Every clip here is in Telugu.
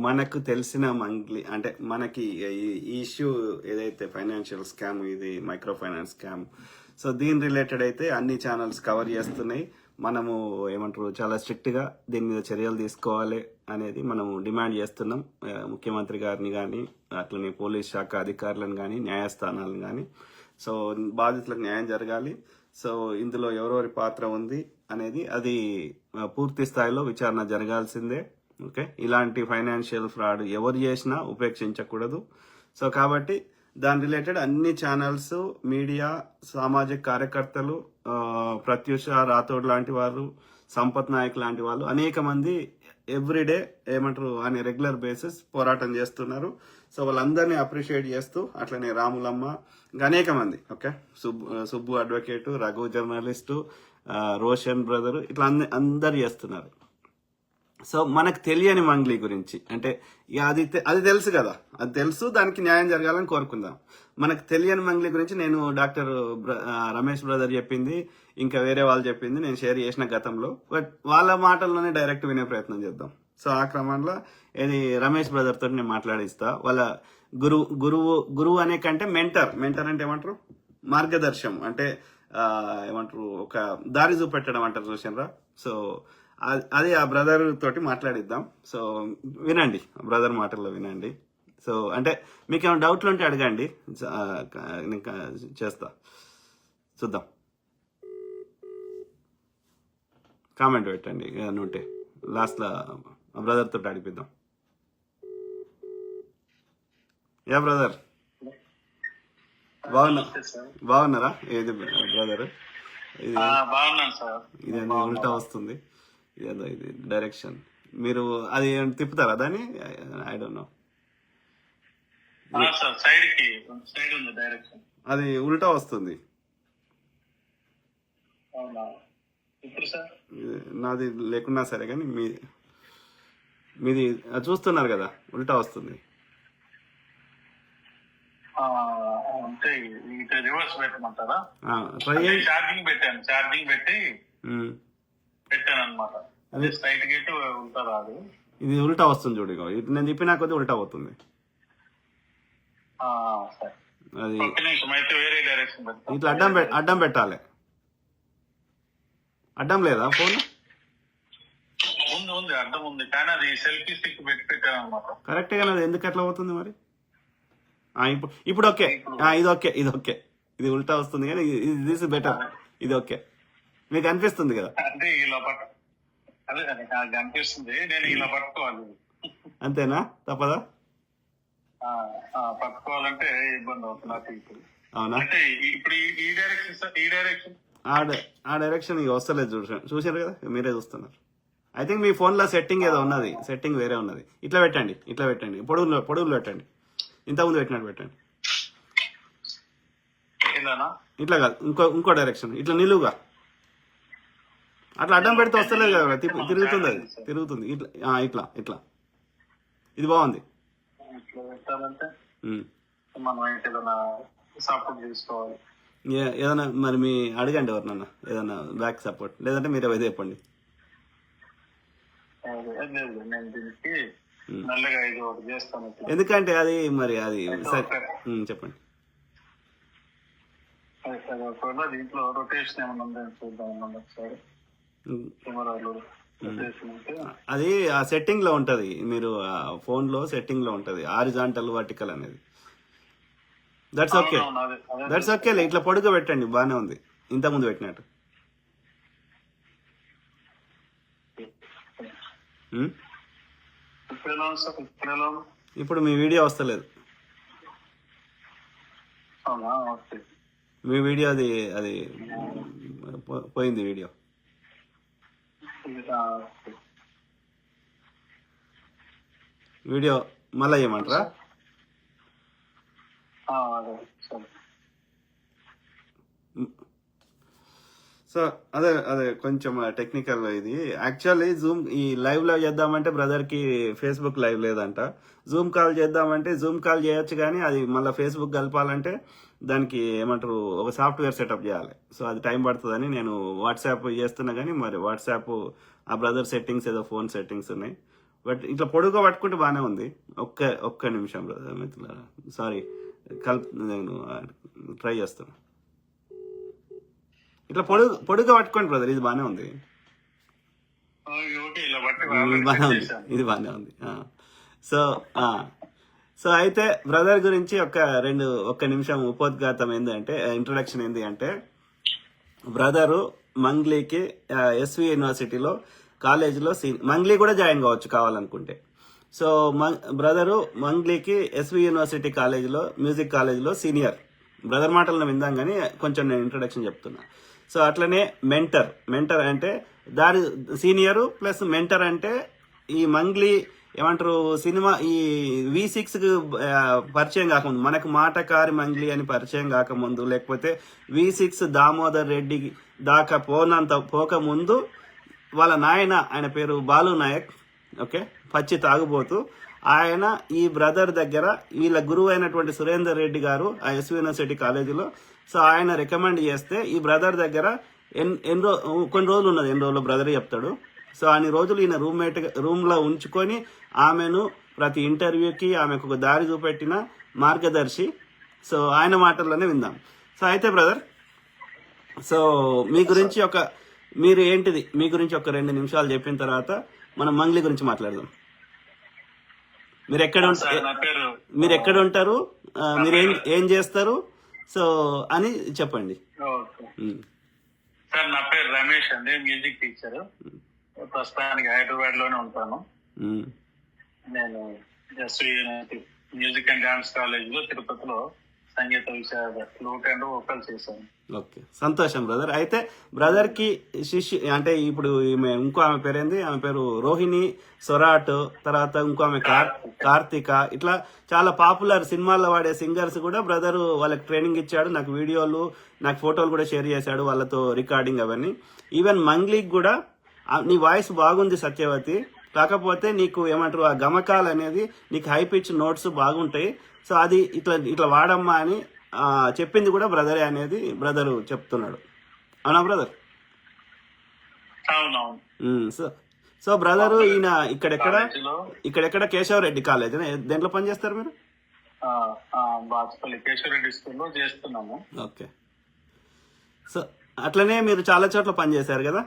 మనకు తెలిసిన అంటే మనకి ఈ ఇష్యూ ఏదైతే ఫైనాన్షియల్ స్కామ్, ఇది మైక్రో ఫైనాన్స్ స్కామ్, సో దీని రిలేటెడ్ అయితే అన్ని ఛానల్స్ కవర్ చేస్తున్నాయి. మనము ఏమంటారు, చాలా స్ట్రిక్ట్ గా దీని మీద చర్యలు తీసుకోవాలి అనేది మనము డిమాండ్ చేస్తున్నాం. ముఖ్యమంత్రి గారిని కానీ, అట్లనే పోలీస్ శాఖ అధికారులను కానీ, న్యాయస్థానాలను కానీ. సో బాధితులకు న్యాయం జరగాలి. సో ఇందులో ఎవరెవరి పాత్ర ఉంది అనేది అది పూర్తి స్థాయిలో విచారణ జరగాల్సిందే. ఓకే, ఇలాంటి ఫైనాన్షియల్ ఫ్రాడ్ ఎవరు చేసినా ఉపేక్షించకూడదు. సో కాబట్టి దాని రిలేటెడ్ అన్ని ఛానల్స్, మీడియా, సామాజిక కార్యకర్తలు, ప్రత్యూష రాథోడ్ లాంటి వారు, సంపత్ నాయక్ లాంటి వాళ్ళు అనేక మంది ఎవ్రీడే ఏమంటారు అని రెగ్యులర్ బేసిస్ పోరాటం చేస్తున్నారు. సో వాళ్ళందరినీ అప్రిషియేట్ చేస్తూ, అట్లనే రాములమ్మ, ఇంకా అనేక మంది, okay, Subbu advocate, Raghu journalist, Roshan brother, ఇట్లా అందరు చేస్తున్నారు. సో మనకు తెలియని మంగ్లీ గురించి అంటే అది తెలుసు కదా, అది తెలుసు, దానికి న్యాయం జరగాలని కోరుకుందాం. మనకు తెలియని మంగ్లీ గురించి నేను డాక్టర్ రమేష్ బ్రదర్ చెప్పింది, ఇంకా వేరే వాళ్ళు చెప్పింది నేను షేర్ చేసిన గతంలో, బట్ వాళ్ళ మాటల్లోనే డైరెక్ట్ వినే ప్రయత్నం చేద్దాం. సో ఆ క్రమంలో ఇది రమేష్ బ్రదర్ తోటి నేను మాట్లాడిస్తా. వాళ్ళ గురువు అనే కంటే మెంటర్ అంటే ఏమంటారు, మార్గదర్శం అంటే ఏమంటారు, ఒక దారి చూపెట్టడం అంటారు చూసినరా. సో అది ఆ బ్రదర్ తోటి మాట్లాడిద్దాం. సో వినండి, బ్రదర్ మాటల్లో వినండి. సో అంటే మీకు ఏమైనా డౌట్లు ఉంటే అడగండి, ఇంకా చేస్తా, చూద్దాం. కామెంట్ పెట్టండి ఉంటే, లాస్ట్లో బ్రదర్ తోటి అడిపిద్దాం. యా బ్రదర్, బాగున్నారా? ఏది బ్రదర్, ఇది ఉల్టా వస్తుంది, ఇదేదో ఇది డైరెక్షన్. మీరు అది తిప్పుతారా దాన్ని? ఐ డోంట్ నో, అది ఉల్టా వస్తుంది. నాది లేకున్నా సరే కానీ మీది చూస్తున్నారు కదా, ఉల్టా వస్తుంది. ఛార్జింగ్ పెట్టి పెట్టాను అనమాట. ఇది ఉల్టా వస్తుంది చూడు, నేను చెప్పినా కొద్ది ఉల్టా అవుతుంది. అది ఇట్లా అడ్డం పెట్టాలి. అడ్డం లేదా ఫోన్? ఉంది అడ్డం ఉంది, కానీ అది సెల్ఫీ స్టిక్ పెట్టి పెట్టాను అనమాట. కరెక్ట్ గా అది ఎందుకు అట్లా అవుతుంది మరి? ఇప్పుడు ఓకే, ఇది ఓకే, ఇది ఉల్టా వస్తుంది కానీ దిస్ ఇస్ బెటర్, ఇది ఓకే. మీకు అనిపిస్తుంది కదా? అంటే ఇలా అదే అనిపిస్తుంది, నేను ఇలా పట్టుకోవాలి అంతేనా? తప్పదా? పట్టుకోవాలంటే ఇబ్బంది అవుతుంది నాకు ఇప్పుడు. అవునా? అంటే ఇప్పుడు ఈ డైరెక్షన్ ఆ డైరెక్షన్ ఇక వస్తలేదు, చూసారు కదా, మీరే చూస్తున్నారు. ఐ థింక్ మీ ఫోన్ లో సెట్టింగ్ ఏదో ఉన్నది, సెట్టింగ్ వేరే ఉన్నది. ఇట్లా పెట్టండి, పొడుగులు పెట్టండి, ఇంతకుముందు పెట్టినట్టు పెట్టండి. ఇట్లా కాదు, ఇంకో డైరెక్షన్, ఇట్లా నిలువుగా. అట్లా అడ్డం పెడితే వస్తలేదు కదా, తిరుగుతుంది, అది తిరుగుతుంది. ఇట్లా ఇది బాగుంది. ఏదైనా మరి మీ అడగండి ఎవరినన్నా, ఏదన్నా బ్యాక్ సపోర్ట్, లేదంటే మీరే ఏదో చెప్పండి. ఎందుకంటే అది మరి అది చెప్పండి. దీంట్లో రొటేషన్ ఏమన్నా ఉందని చూద్దాం ఒకసారి. అది ఆ సెట్టింగ్ లో ఉంటది, మీరు ఫోన్ లో సెట్టింగ్ లో ఉంటది, హారిజాంటల్ వర్టికల్ అనేది. దట్స్ ఓకే, ఇట్లా పొడుగు పెట్టండి, బానే ఉంది, ఇంత ముందు పెట్టినట్టు. ఇప్పుడు మీ వీడియో వస్తలేదు, మీ వీడియో అది పోయింది వీడియో. మళ్ళా చేయమంటారా? సో అదే కొంచెం టెక్నికల్. ఇది యాక్చువల్లీ జూమ్ ఈ లైవ్ లో చేద్దామంటే బ్రదర్ కి ఫేస్బుక్ లైవ్ లేదంట. జూమ్ కాల్ చేద్దామంటే జూమ్ కాల్ చేయొచ్చు, కానీ అది మళ్ళీ ఫేస్బుక్ కలపాలంటే దానికి ఏమంటారు, ఒక సాఫ్ట్వేర్ సెటప్ చేయాలి. సో అది టైం పడుతుందని నేను వాట్సాప్ చేస్తున్నా, కానీ మరి వాట్సాప్ ఆ బ్రదర్ సెట్టింగ్స్ ఏదో ఫోన్ సెట్టింగ్స్ ఉన్నాయి, బట్ ఇట్లా పొడుగా పట్టుకుంటే బాగానే ఉంది. ఒక్క నిమిషం బ్రదర్ మిత్రులారా, సారీ నేను ట్రై చేస్తాను. ఇట్లా పొడుగా పట్టుకోండి బ్రదర్, ఇది బాగానే ఉంది. ఓకే, ఇలా బట్టి ఇది బాగానే ఉంది, ఇది బాగానే ఉంది. సో అయితే బ్రదర్ గురించి ఒక్క నిమిషం ఉపోద్ఘాతం ఏంటంటే, ఇంట్రొడక్షన్ ఏంటి అంటే, బ్రదరు మంగ్లీకి ఎస్వి యూనివర్సిటీలో కాలేజీలో మంగ్లీ కూడా జాయిన్ కావచ్చు కావాలనుకుంటే. సో బ్రదరు మంగ్లీకి ఎస్వి యూనివర్సిటీ కాలేజీలో మ్యూజిక్ కాలేజీలో సీనియర్. బ్రదర్ మాటలను విందాం కానీ కొంచెం నేను ఇంట్రొడక్షన్ చెప్తున్నా. సో అట్లనే మెంటర్ అంటే దాని సీనియరు ప్లస్ మెంటర్ అంటే ఈ మంగ్లీ ఏమంటారు సినిమా ఈ V6 పరిచయం కాకముందు, మనకు మాటకారి మంగ్లీ అని పరిచయం కాకముందు, లేకపోతే V6 దామోదర్ రెడ్డి దాకా పోకముందు వాళ్ళ ఆయన పేరు బాలు నాయక్, ఓకే, పచ్చి తాగుబోతు. ఆయన ఈ బ్రదర్ దగ్గర వీళ్ళ గురువు అయినటువంటి సురేందర్ రెడ్డి గారు ఆ ఎస్వి యూనివర్సిటీ కాలేజీలో, సో ఆయన రికమెండ్ చేస్తే ఈ బ్రదర్ దగ్గర కొన్ని రోజులు ఉన్నది, ఎన్ని రోజులు బ్రదర్ చెప్తాడు. సో అన్ని రోజులు ఈయన రూమ్లో ఉంచుకొని ఆమెను ప్రతి ఇంటర్వ్యూకి ఆమెకు ఒక దారి చూపెట్టిన మార్గదర్శి. సో ఆయన మాటల్లోనే విందాం. సో అయితే బ్రదర్, సో మీ గురించి మీ గురించి ఒక 2 నిమిషాలు చెప్పిన తర్వాత మనం మంగ్లీ గురించి మాట్లాడదాం. మీరు ఎక్కడ ఉంటారు, మీరు ఏం చేస్తారు, సో అని చెప్పండి. సార్, నా పేరు రమేష్ అండి, మ్యూజిక్ టీచర్. ప్రస్తుతానికి హైదరాబాద్ లోనే ఉంటాను. నేను SV music and dance college లో తిరుపతిలో సంగీత విషయాలు ఫ్లూట్ అండ్ వోకల్ చేశాను. ఓకే, సంతోషం బ్రదర్. అయితే బ్రదర్ కి అంటే ఇప్పుడు ఇంకో ఆమె పేరేంది, ఆమె పేరు రోహిణి సొరాట్, తర్వాత ఇంకో ఆమె కార్తిక, ఇట్లా చాలా పాపులర్ సినిమాల్లో వాడే సింగర్స్ కూడా బ్రదర్ వాళ్ళకి ట్రైనింగ్ ఇచ్చాడు. నాకు వీడియోలు, నాకు ఫోటోలు కూడా షేర్ చేశాడు, వాళ్ళతో రికార్డింగ్ అవన్నీ. ఈవెన్ మంగ్లీకి కూడా నీ వాయిస్ బాగుంది సత్యవతి, కాకపోతే నీకు ఏమంటారు ఆ గమకాలు అనేది నీకు హై పిచ్ నోట్స్ బాగుంటాయి, సో అది ఇట్లా వాడమ్మా అని చెప్పింది కూడా బ్రదరే అనేది బ్రదరు చెప్తున్నాడు. అవునా బ్రదర్? సో బ్రదరు ఈయన ఇక్కడెక్కడ కేశవరెడ్డి కాలేజ్ దేంట్లో పని చేస్తారు మీరు? కేశవరెడ్డి స్కూల్లో చేస్తున్నాము. ఓకే, సో అట్లనే మీరు చాలా చోట్ల పని చేశారు కదా?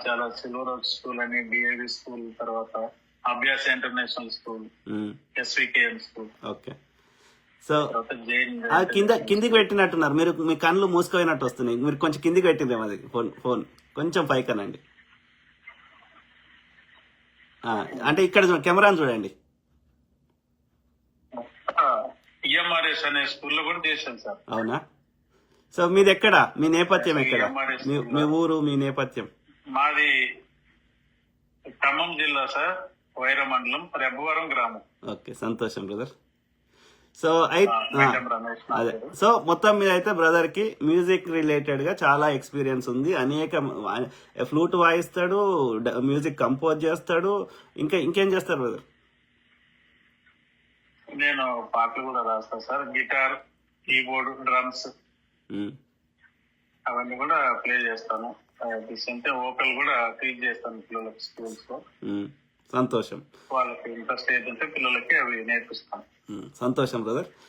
చాలా సిల్వర్ స్కూల్ అని, డిఐవి స్కూల్, తర్వాత అభ్యాస international school, ఎస్వికేఎం school. Okay, so కిందికి పెట్టినట్టున్నారు మీరు, మీ కళ్ళు మూసుకుపోయినట్టు వస్తున్నాయి, మీరు కొంచెం కిందికి పెట్టిందేమో అది ఫోన్ కొంచెం పైకనండి. అంటే ఇక్కడ కెమెరాను చూడండి. ఈఎంఆర్ఎస్ అనే స్కూల్లో కూడా చేశాను సార్. అవునా? సో మీది ఎక్కడ, మీ నేపథ్యం ఎక్కడ, మీ ఊరు, మీ నేపథ్యం? మాది ఖమ్మం జిల్లా సార్, వైర మండలం, రెబ్బవరం గ్రామం. ఓకే, సంతోషం బ్రదర్. సో అదే, సో మొత్తం మీద అయితే బ్రదర్ కి మ్యూజిక్ రిలేటెడ్ గా చాలా ఎక్స్పీరియన్స్ ఉంది. ఫ్లూట్ వాయిస్తాడు, మ్యూజిక్ కంపోజ్ చేస్తాడు, ఇంకేం చేస్తారు బ్రదర్? నేను పాటలు కూడా రాస్తాను సార్, గిటార్, కీబోర్డ్, డ్రమ్స్ అవన్నీ కూడా ప్లే చేస్తాను. వోకల్ కూడా టీచ్ చేస్తాను పిల్లలకి స్కూల్స్ లో. సంతోషం. వాళ్ళకి ఇంట్రెస్ట్ ఏంటంటే పిల్లలకి అవి నేర్పిస్తాను. సంతోషం బ్రదర్.